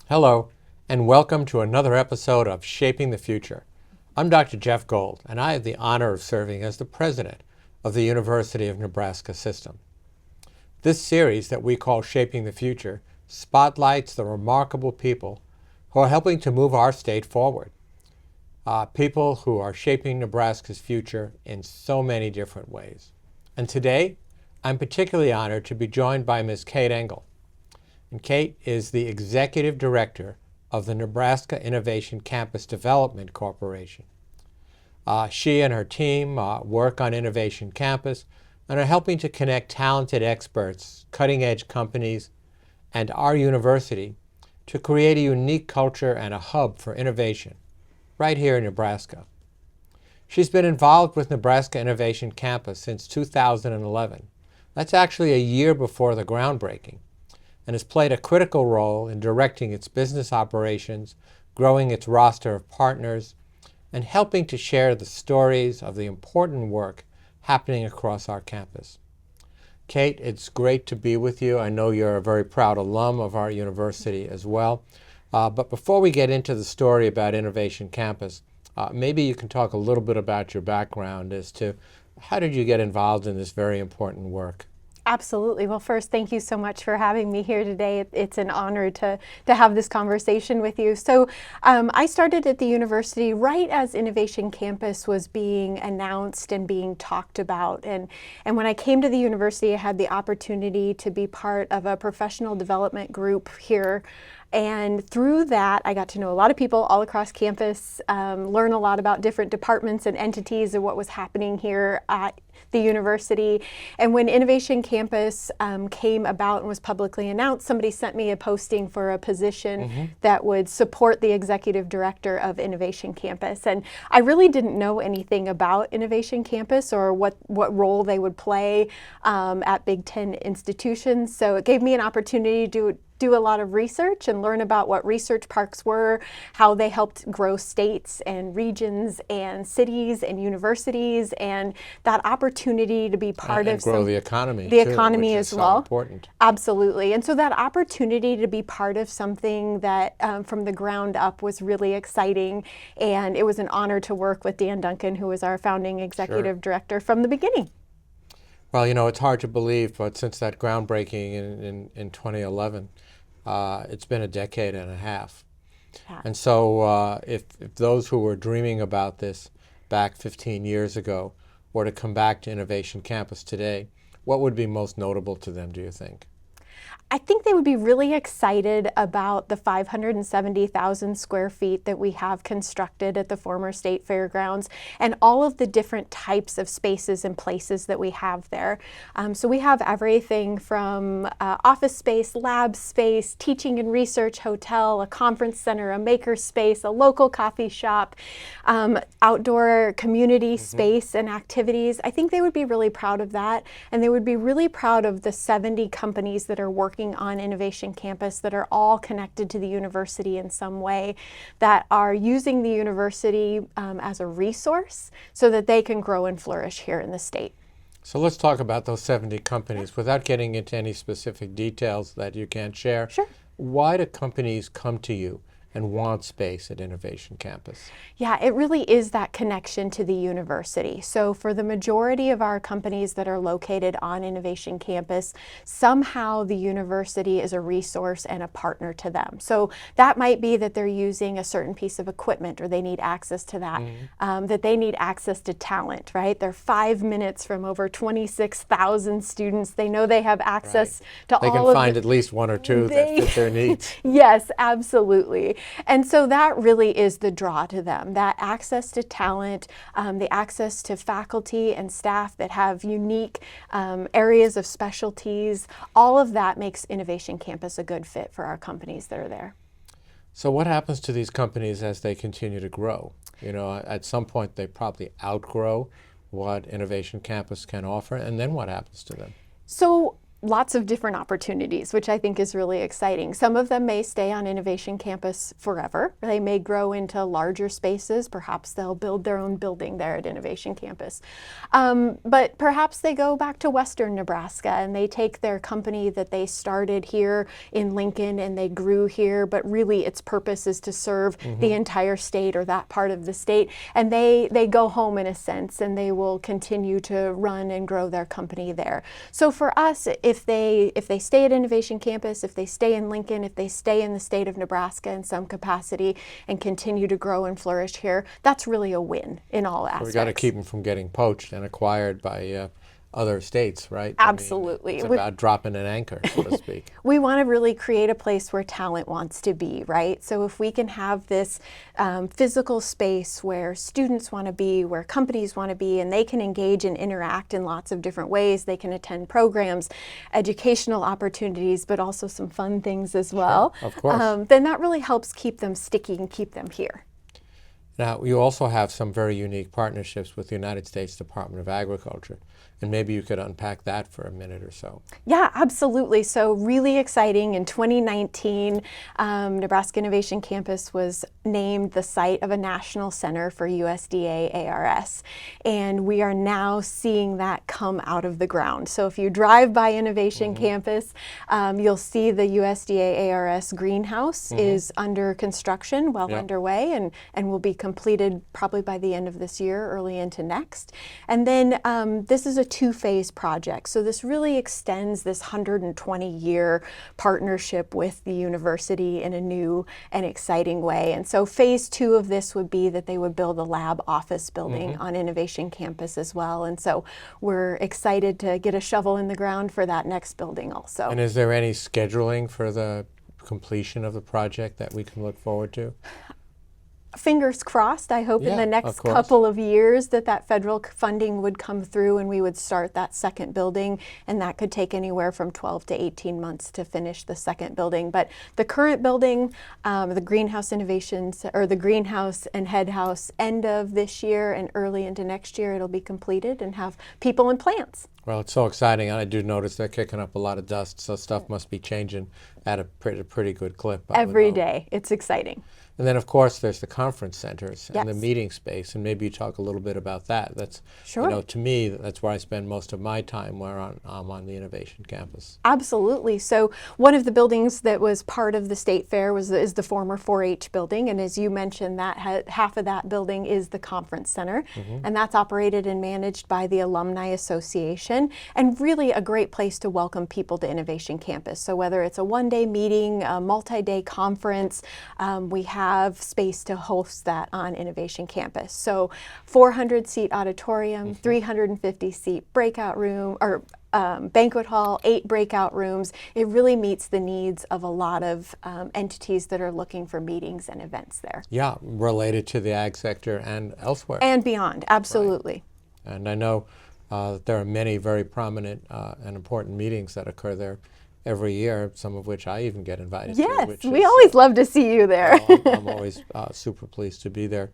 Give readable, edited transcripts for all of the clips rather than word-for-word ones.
Hello, and welcome to another episode of Shaping the Future. I'm Dr. Jeff Gold, and I have the honor of serving as the president of the University of Nebraska system. This series that we call Shaping the Future spotlights the remarkable people who are helping to move our state forward. People who are shaping Nebraska's future in so many different ways. And today, I'm particularly honored to be joined by Ms. Kate Engel. And Kate is the Executive Director of the Nebraska Innovation Campus Development Corporation. She and her team work on Innovation Campus and are helping to connect talented experts, cutting-edge companies, and our university to create a unique culture and a hub for innovation right here in Nebraska. She's been involved with Nebraska Innovation Campus since 2011. That's actually a year before the groundbreaking, and has played a critical role in directing its business operations, growing its roster of partners, and helping to share the stories of the important work happening across our campus. Kate, it's great to be with you. I know you're a very proud alum of our university as well. But before we get into the story about Innovation Campus, maybe you can talk a little bit about your background as to how did you get involved in this very important work? Absolutely. Well, first, thank you so much for having me here today. It's an honor to have this conversation with you. So I started at the university right as Innovation Campus was being announced and being talked about. And when I came to the university, I had the opportunity to be part of a professional development group here. And through that, I got to know a lot of people all across campus, learn a lot about different departments and entities and what was happening here at the university. And when Innovation Campus came about and was publicly announced, somebody sent me a posting for a position that would support the executive director of Innovation Campus. And I really didn't know anything about Innovation Campus or what role they would play at Big Ten institutions. So it gave me an opportunity to do a lot of research and learn about what research parks were, how they helped grow states and regions and cities and universities, and that opportunity to be part of grow the economy. The too, economy which as is so well. important. Absolutely. And so that opportunity to be part of something that from the ground up was really exciting. And it was an honor to work with Dan Duncan, who was our founding executive director from the beginning. Well, you know, it's hard to believe, but since that groundbreaking in 2011, it's been a decade and a half. Yeah. And so if those who were dreaming about this back 15 years ago were to come back to Innovation Campus today, what would be most notable to them, do you think? I think they would be really excited about the 570,000 square feet that we have constructed at the former state fairgrounds and all of the different types of spaces and places that we have there. So we have everything from office space, lab space, teaching and research hotel, a conference center, a maker space, a local coffee shop, outdoor community space and activities. I think they would be really proud of that, and they would be really proud of the 70 companies that are working on Innovation Campus that are all connected to the university in some way, that are using the university as a resource so that they can grow and flourish here in the state. So let's talk about those 70 companies without getting into any specific details that you can't share. Sure. Why do companies come to you and want space at Innovation Campus? Yeah, it really is that connection to the university. So for the majority of our companies that are located on Innovation Campus, somehow the university is a resource and a partner to them. So that might be that they're using a certain piece of equipment or they need access to that, that they need access to talent, right? They're 5 minutes from over 26,000 students. They know they have access to all of They can find at least one or two that fit their needs. Yes, absolutely. And so that really is the draw to them, that access to talent, the access to faculty and staff that have unique areas of specialties. All of that makes Innovation Campus a good fit for our companies that are there. So what happens to these companies as they continue to grow? You know, at some point they probably outgrow what Innovation Campus can offer, and then what happens to them? So lots of different opportunities, which I think is really exciting. Some of them may stay on Innovation Campus forever. They may grow into larger spaces. Perhaps they'll build their own building there at Innovation Campus. But perhaps they go back to Western Nebraska and they take their company that they started here in Lincoln and they grew here, but really its purpose is to serve the entire state or that part of the state. And they go home in a sense, and they will continue to run and grow their company there. So for us, if they stay at Innovation Campus, if they stay in Lincoln, if they stay in the state of Nebraska in some capacity and continue to grow and flourish here, that's really a win in all aspects. We got to keep them from getting poached and acquired by other states, right? Absolutely. I mean, it's about dropping an anchor, so to speak. We want to really create a place where talent wants to be, right? So if we can have this physical space where students want to be, where companies want to be, and they can engage and interact in lots of different ways, they can attend programs, educational opportunities, but also some fun things as well. Sure, of course. Then that really helps keep them sticky and keep them here. Now, you also have some very unique partnerships with the United States Department of Agriculture, and maybe you could unpack that for a minute or so. Yeah, absolutely. So really exciting. In 2019, Nebraska Innovation Campus was named the site of a national center for USDA ARS, and we are now seeing that come out of the ground. So if you drive by Innovation Campus, you'll see the USDA ARS greenhouse is under construction, well underway, and will be completed probably by the end of this year, early into next. And then this is a two-phase project. So this really extends this 120-year partnership with the university in a new and exciting way. And so phase 2 of this would be that they would build a lab office building on Innovation Campus as well. And so we're excited to get a shovel in the ground for that next building also. And is there any scheduling for the completion of the project that we can look forward to? Fingers crossed, I hope in the next course. couple of years that federal funding would come through and we would start that second building, and that could take anywhere from 12 to 18 months to finish the second building. But the current building, the greenhouse innovations, or the greenhouse and head house, end of this year and early into next year it'll be completed and have people and plants. Well, it's so exciting, and I do notice they're kicking up a lot of dust, so stuff must be changing at a pretty good clip. Every day. It's exciting. And then, of course, there's the conference centers and the Yes. meeting space, and maybe you talk a little bit about that. That's, Sure. you know, to me, that's where I spend most of my time where I'm on the Innovation Campus. Absolutely. So one of the buildings that was part of the State Fair is the former 4-H building, and as you mentioned, that half of that building is the conference center, and that's operated and managed by the Alumni Association, and really a great place to welcome people to Innovation Campus. So whether it's a one-day meeting, a multi-day conference, we have space to host that on Innovation Campus. So 400-seat auditorium, 350-seat breakout room, or banquet hall, 8 breakout rooms. It really meets the needs of a lot of entities that are looking for meetings and events there. Yeah, related to the ag sector and elsewhere. And beyond, absolutely. Right. And I know that there are many very prominent and important meetings that occur there every year, some of which I even get invited to. Yes, we always love to see you there. I'm always super pleased to be there.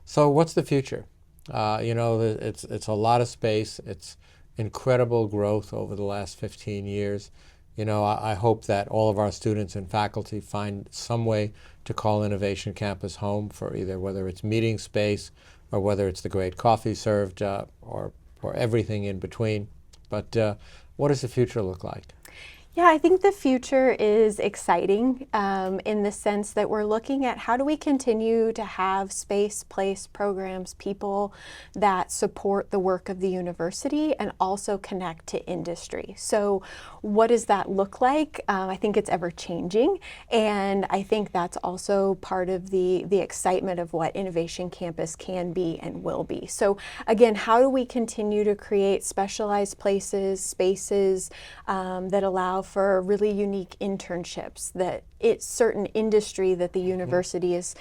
So what's the future? You know, it's a lot of space. It's incredible growth over the last 15 years. You know, I hope that all of our students and faculty find some way to call Innovation Campus home for either whether it's meeting space or whether it's the great coffee served or everything in between. But what does the future look like? Yeah, I think the future is exciting in the sense that we're looking at how do we continue to have space, place, programs, people that support the work of the university and also connect to industry. So what does that look like? I think it's ever changing, and I think that's also part of the excitement of what Innovation Campus can be and will be. So again, how do we continue to create specialized places, spaces that allow for really unique internships, that it's certain industry that the university is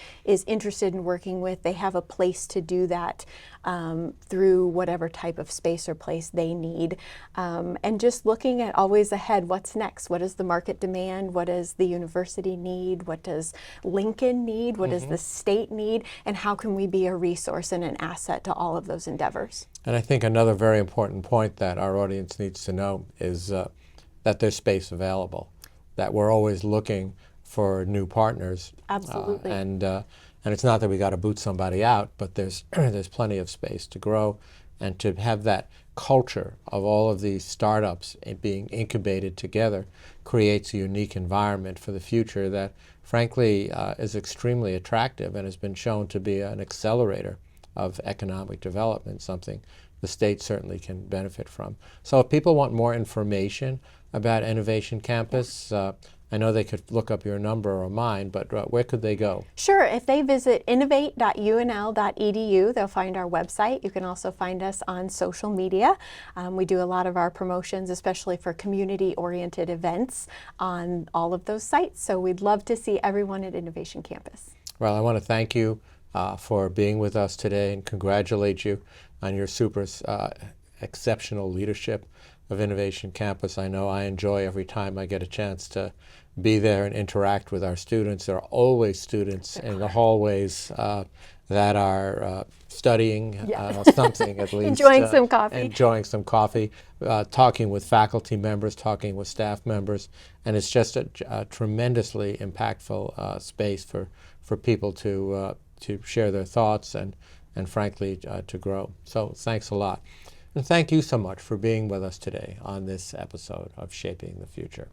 interested in working with, they have a place to do that through whatever type of space or place they need. And just looking at always ahead, what's next? What does the market demand? What does the university need? What does Lincoln need? What does the state need? And how can we be a resource and an asset to all of those endeavors? And I think another very important point that our audience needs to know is that there's space available, that we're always looking for new partners. Absolutely. And it's not that we got to boot somebody out, but there's there's plenty of space to grow, and to have that culture of all of these startups being incubated together creates a unique environment for the future that, frankly, is extremely attractive and has been shown to be an accelerator of economic development, something the state certainly can benefit from. So if people want more information about Innovation Campus, I know they could look up your number or mine, but where could they go? Sure. If they visit innovate.unl.edu, they'll find our website. You can also find us on social media. We do a lot of our promotions, especially for community-oriented events, on all of those sites. So we'd love to see everyone at Innovation Campus. Well, I want to thank you for being with us today and congratulate you on your super exceptional leadership of Innovation Campus. I know I enjoy every time I get a chance to be there and interact with our students. There are always students in the hallways that are studying something at least. Enjoying some coffee. Enjoying some coffee, talking with faculty members, talking with staff members, and it's just a tremendously impactful space for people to share their thoughts and frankly to grow. So thanks a lot. And thank you so much for being with us today on this episode of Shaping the Future.